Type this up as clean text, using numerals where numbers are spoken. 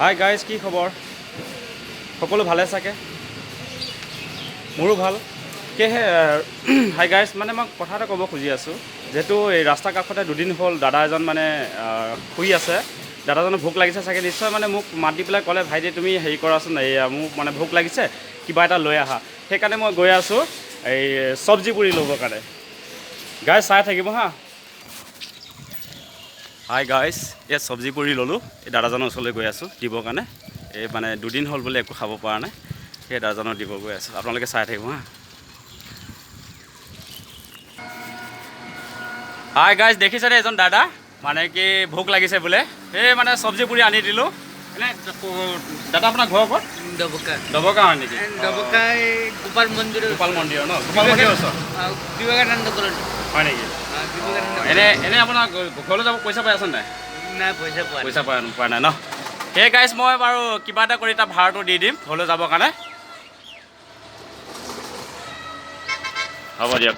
Hi guys, কি খবৰ? সকলো ভালে চাগে? মোৰো ভাল। সেয়েহে হাই গাইজ, মানে মই কথা এটা ক'ব খুজি আছোঁ। যিহেতু এই ৰাস্তাৰ কাষতে দুদিন হ'ল দাদা এজন মানে শুই আছে। দাদাজনৰ ভোক লাগিছে চাগে, নিশ্চয় মানে মোক মাত দি পেলাই ক'লে, ভাইটি তুমি হেৰি কৰাচোন, এই মোক মানে ভোক লাগিছে, কিবা এটা লৈ আহা। সেইকাৰণে মই গৈ আছোঁ এই চব্জি পুৰি ল'বৰ কাৰণে। গাইজ চাই থাকিব হা। হাই গাইজ, ইয়াত চব্জি পুৰি ল'লোঁ। এই দাদাজনৰ ওচৰলৈ গৈ আছোঁ দিবৰ কাৰণে। এই মানে দুদিন হ'ল বোলে একো খাব পৰা নাই, সেই দাদাজনক দিব গৈ আছোঁ। আপোনালোকে চাই থাকিব হা। হাই গাইজ, দেখিছেনে এজন দাদা মানে কি ভোক লাগিছে বোলে, সেই মানে চব্জি পুৰি আনি দিলোঁ। এনে দাদা আপোনাৰ ঘৰ ক'ত? ডবকা ডবকা হয় নেকি? ডবকাই গোপাল মন্দিৰ গোপাল মন্দিৰ ন? গোপাল মন্দিৰৰ ওচৰত বিবেকানন্দ কলনী হয় নেকি? বিবেকানন্দ এনে আপোনাৰ ঘৰলৈ যাব পইচা পাই আছে নাই? নাই পইচা পোৱা পইচা পোৱা নাই ন? সেই গাইজ, মই বাৰু কিবা এটা কৰি তাৰ ভাড়াটো দি দিম ঘৰলৈ যাবৰ কাৰণে। হ'ব দিয়ক।